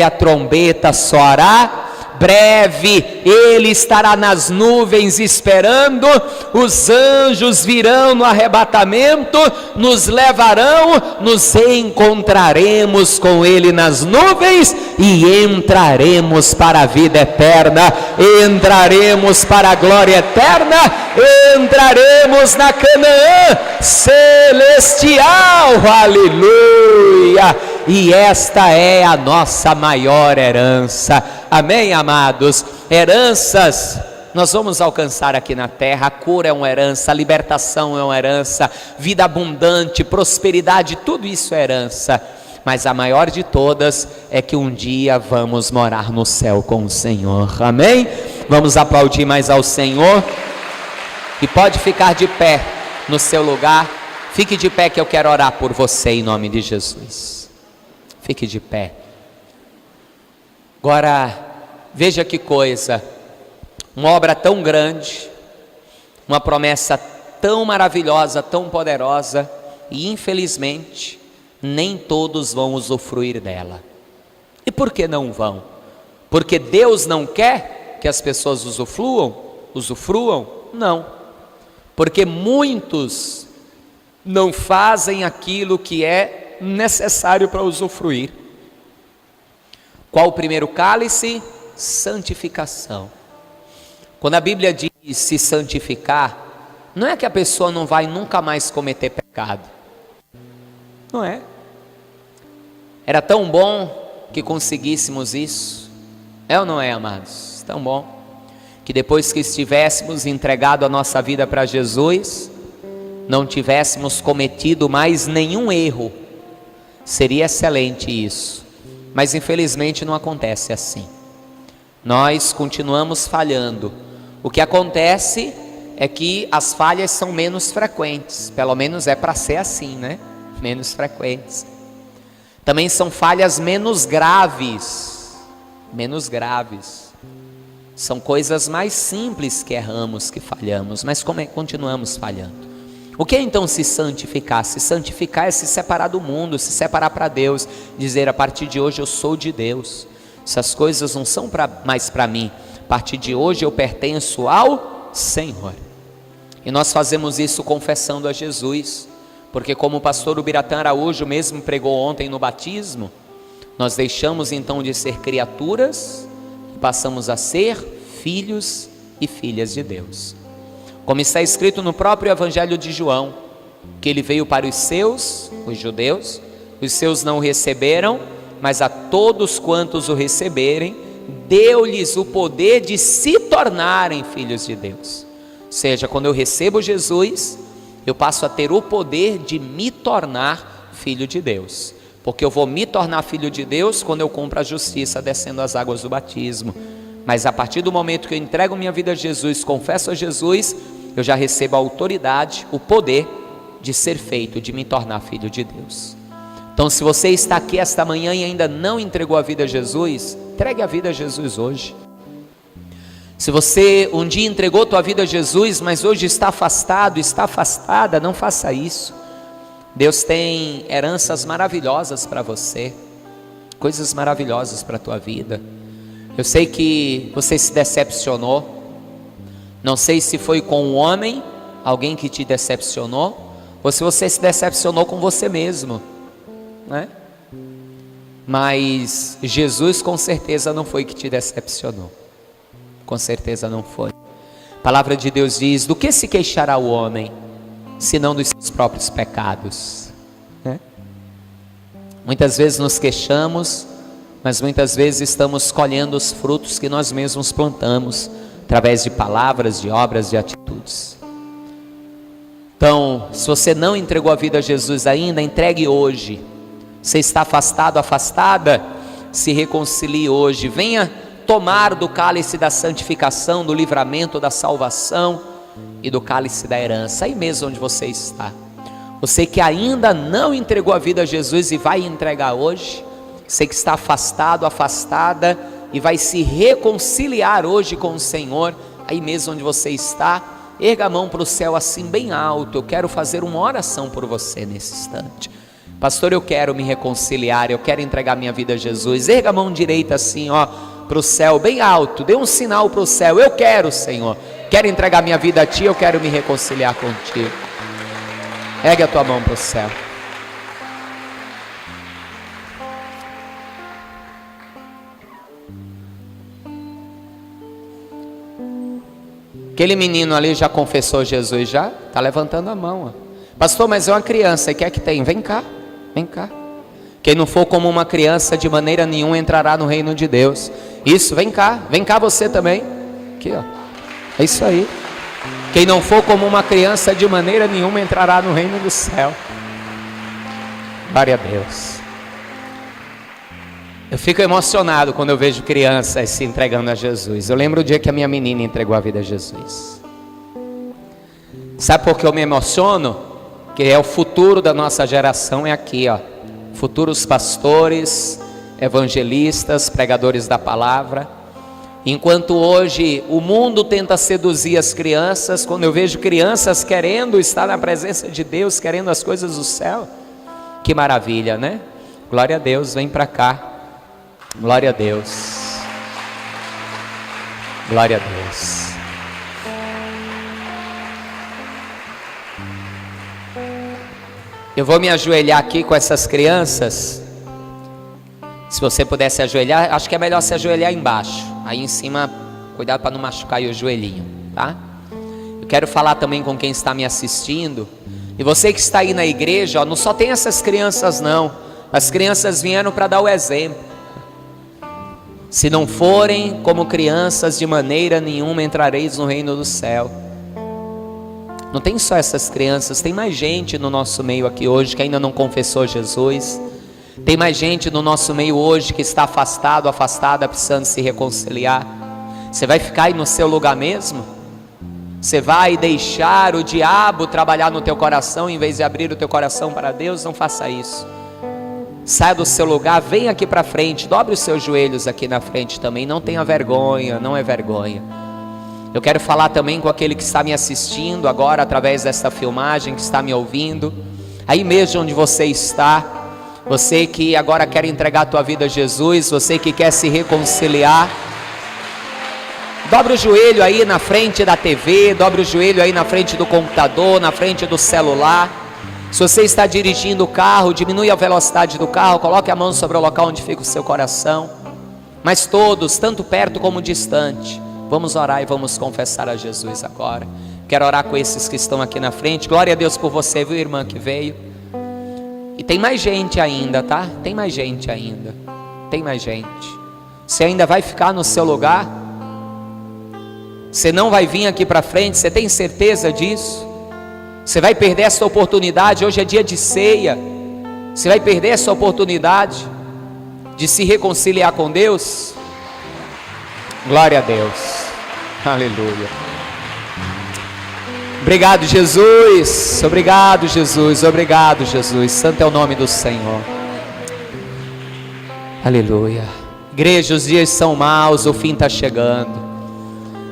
a trombeta soará, breve Ele estará nas nuvens esperando, os anjos virão no arrebatamento, nos levarão, nos encontraremos com Ele nas nuvens e entraremos para a vida eterna, entraremos para a glória eterna, entraremos na Canaã celestial, aleluia! E esta é a nossa maior herança, amém, amados? Heranças nós vamos alcançar aqui na terra. A cura é uma herança, a libertação é uma herança, vida abundante, prosperidade, tudo isso é herança. Mas a maior de todas é que um dia vamos morar no céu com o Senhor, amém? Vamos aplaudir mais ao Senhor. E pode ficar de pé no seu lugar. Fique de pé que eu quero orar por você em nome de Jesus. Fique de pé. Agora, veja que coisa. Uma obra tão grande, uma promessa tão maravilhosa, tão poderosa, e infelizmente nem todos vão usufruir dela. E por que não vão? Porque Deus não quer que as pessoas usufruam? Não. Porque muitos não fazem aquilo que é necessário para usufruir. Qual o primeiro cálice? Santificação. Quando a Bíblia diz se santificar, não é que a pessoa não vai nunca mais cometer pecado. Não é. Era tão bom que conseguíssemos isso. É ou não é, amados? Tão bom que depois que estivéssemos entregado a nossa vida para Jesus, não tivéssemos cometido mais nenhum erro. Seria excelente isso. Mas infelizmente não acontece assim. Nós continuamos falhando. O que acontece é que as falhas são menos frequentes. Pelo menos é para ser assim, né? Menos frequentes. Também são falhas menos graves. Menos graves. São coisas mais simples que erramos, que falhamos, mas continuamos falhando. O que é então se santificar? Se santificar é se separar do mundo, se separar para Deus, dizer: a partir de hoje eu sou de Deus, essas coisas não são mais para mim, a partir de hoje eu pertenço ao Senhor. E nós fazemos isso confessando a Jesus, porque como o pastor Ubiratã Araújo mesmo pregou ontem no batismo, nós deixamos então de ser criaturas e passamos a ser filhos e filhas de Deus. Como está escrito no próprio Evangelho de João, que ele veio para os seus, os judeus, os seus não o receberam, mas a todos quantos o receberem, deu-lhes o poder de se tornarem filhos de Deus. Ou seja, quando eu recebo Jesus, eu passo a ter o poder de me tornar filho de Deus, porque eu vou me tornar filho de Deus quando eu cumpro a justiça descendo as águas do batismo. Mas a partir do momento que eu entrego minha vida a Jesus, confesso a Jesus, eu já recebo a autoridade, o poder de ser feito, de me tornar filho de Deus. Então, se você está aqui esta manhã e ainda não entregou a vida a Jesus, entregue a vida a Jesus hoje. Se você um dia entregou tua vida a Jesus, mas hoje está afastado, está afastada, não faça isso. Deus tem heranças maravilhosas para você, coisas maravilhosas para a tua vida. Eu sei que você se decepcionou. Não sei se foi com um homem, alguém que te decepcionou, ou se você se decepcionou com você mesmo, né? Mas Jesus com certeza não foi que te decepcionou. Com certeza não foi. A palavra de Deus diz: do que se queixará o homem, senão dos seus próprios pecados, né? Muitas vezes nos queixamos, mas muitas vezes estamos colhendo os frutos que nós mesmos plantamos, através de palavras, de obras, de atitudes. Então, se você não entregou a vida a Jesus ainda, entregue hoje. Você está afastado, afastada, se reconcilie hoje. Venha tomar do cálice da santificação, do livramento, da salvação e do cálice da herança, aí mesmo onde você está. Você que ainda não entregou a vida a Jesus e vai entregar hoje, você que está afastado, afastada, e vai se reconciliar hoje com o Senhor, aí mesmo onde você está, erga a mão para o céu assim bem alto. Eu quero fazer uma oração por você nesse instante. Pastor, eu quero me reconciliar, eu quero entregar minha vida a Jesus. Erga a mão direita assim, ó, para o céu bem alto, dê um sinal para o céu. Eu quero, Senhor, quero entregar minha vida a Ti, eu quero me reconciliar contigo. Ergue a tua mão para o céu. Aquele menino ali já confessou Jesus já? Está levantando a mão, ó. Pastor, mas é uma criança, e quer que tem? Vem cá, vem cá. Quem não for como uma criança, de maneira nenhuma entrará no reino de Deus. Isso, vem cá você também. Aqui, ó. É isso aí. Quem não for como uma criança, de maneira nenhuma entrará no reino do céu. Glória a Deus. Eu fico emocionado quando eu vejo crianças se entregando a Jesus. Eu lembro o dia que a minha menina entregou a vida a Jesus. Sabe por que eu me emociono? Que é o futuro da nossa geração, é aqui, ó. Futuros pastores, evangelistas, pregadores da palavra. Enquanto hoje o mundo tenta seduzir as crianças, quando eu vejo crianças querendo estar na presença de Deus, querendo as coisas do céu, que maravilha, né? Glória a Deus, vem para cá. Glória a Deus. Glória a Deus. Eu vou me ajoelhar aqui com essas crianças. Se você pudesse ajoelhar, acho que é melhor se ajoelhar embaixo. Aí em cima, cuidado para não machucar aí o joelhinho, tá? Eu quero falar também com quem está me assistindo. E você que está aí na igreja, ó, não só tem essas crianças não. As crianças vieram para dar o exemplo. Se não forem como crianças, de maneira nenhuma entrareis no reino do céu. Não tem só essas crianças, tem mais gente no nosso meio aqui hoje que ainda não confessou Jesus. Tem mais gente no nosso meio hoje que está afastado, afastada, precisando se reconciliar. Você vai ficar aí no seu lugar mesmo? Você vai deixar o diabo trabalhar no teu coração em vez de abrir o teu coração para Deus? Não faça isso. Saia do seu lugar, vem aqui para frente, dobre os seus joelhos aqui na frente também. Não tenha vergonha, não é vergonha. Eu quero falar também com aquele que está me assistindo agora através desta filmagem, que está me ouvindo, aí mesmo onde você está, você que agora quer entregar a tua vida a Jesus, você que quer se reconciliar, dobra o joelho aí na frente da TV, dobra o joelho aí na frente do computador, na frente do celular. Se você está dirigindo o carro, diminui a velocidade do carro, coloque a mão sobre o local onde fica o seu coração. Mas todos, tanto perto como distante, vamos orar e vamos confessar a Jesus agora. Quero orar com esses que estão aqui na frente. Glória a Deus por você, viu, irmã, que veio. E tem mais gente ainda, tá? Tem mais gente ainda. Tem mais gente. Você ainda vai ficar no seu lugar? Você não vai vir aqui para frente? Você tem certeza disso? Você vai perder essa oportunidade? Hoje é dia de ceia. Você vai perder essa oportunidade de se reconciliar com Deus? Glória a Deus. Aleluia. Obrigado, Jesus. Obrigado, Jesus. Obrigado, Jesus. Santo é o nome do Senhor. Aleluia. Igreja, os dias são maus, o fim está chegando.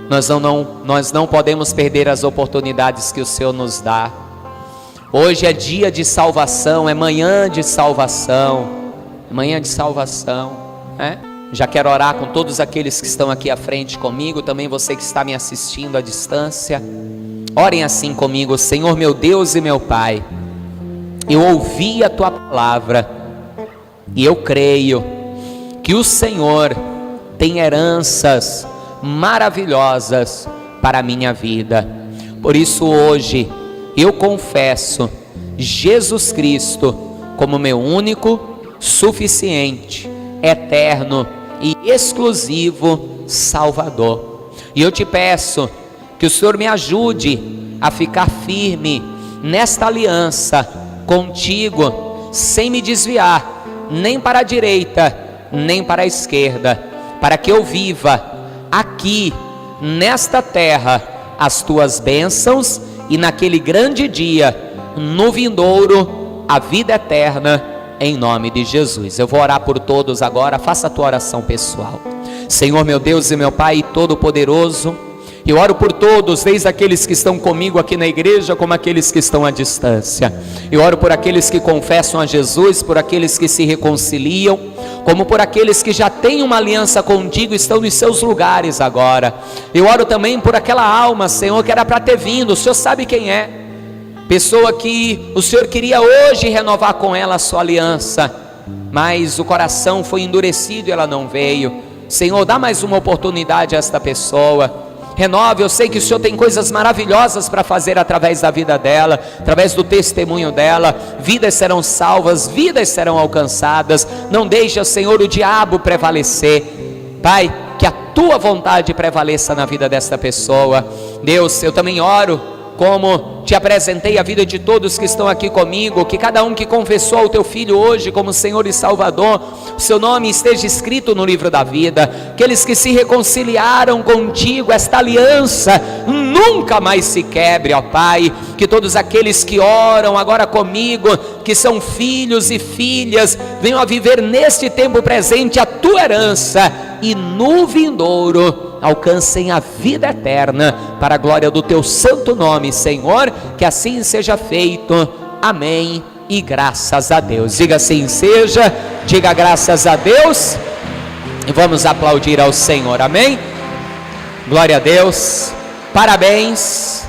Nós não podemos perder as oportunidades que o Senhor nos dá. Hoje é dia de salvação, é manhã de salvação. Manhã de salvação, né? Já quero orar com todos aqueles que estão aqui à frente comigo, também você que está me assistindo à distância. Orem assim comigo: Senhor meu Deus e meu Pai, eu ouvi a Tua palavra e eu creio que o Senhor tem heranças maravilhosas para a minha vida. Por isso hoje eu confesso Jesus Cristo como meu único, suficiente, eterno e exclusivo Salvador. E eu te peço que o Senhor me ajude a ficar firme nesta aliança contigo, sem me desviar nem para a direita nem para a esquerda, para que eu viva aqui nesta terra as tuas bênçãos e naquele grande dia, no vindouro, a vida eterna, em nome de Jesus. Eu vou orar por todos agora. Faça a tua oração pessoal. Senhor meu Deus e meu Pai Todo-Poderoso, eu oro por todos, desde aqueles que estão comigo aqui na igreja, como aqueles que estão à distância. Eu oro por aqueles que confessam a Jesus, por aqueles que se reconciliam, como por aqueles que já têm uma aliança contigo e estão nos seus lugares agora. Eu oro também por aquela alma, Senhor, que era para ter vindo. O Senhor sabe quem é. Pessoa que o Senhor queria hoje renovar com ela a sua aliança, mas o coração foi endurecido e ela não veio. Senhor, dá mais uma oportunidade a esta pessoa. Renove, eu sei que o Senhor tem coisas maravilhosas para fazer através da vida dela, através do testemunho dela. Vidas serão salvas, vidas serão alcançadas. Não deixa, Senhor, o diabo prevalecer. Pai, que a tua vontade prevaleça na vida desta pessoa. Deus, eu também oro como te apresentei a vida de todos que estão aqui comigo, que cada um que confessou o teu Filho hoje como Senhor e Salvador, o seu nome esteja escrito no livro da vida. Aqueles que se reconciliaram contigo, esta aliança nunca mais se quebre, ó Pai. Que todos aqueles que oram agora comigo, que são filhos e filhas, venham a viver neste tempo presente a tua herança, e no vindouro alcancem a vida eterna, para a glória do teu santo nome, Senhor. Que assim seja feito. Amém e graças a Deus. Diga assim seja, diga graças a Deus, e vamos aplaudir ao Senhor. Amém. Glória a Deus. Parabéns.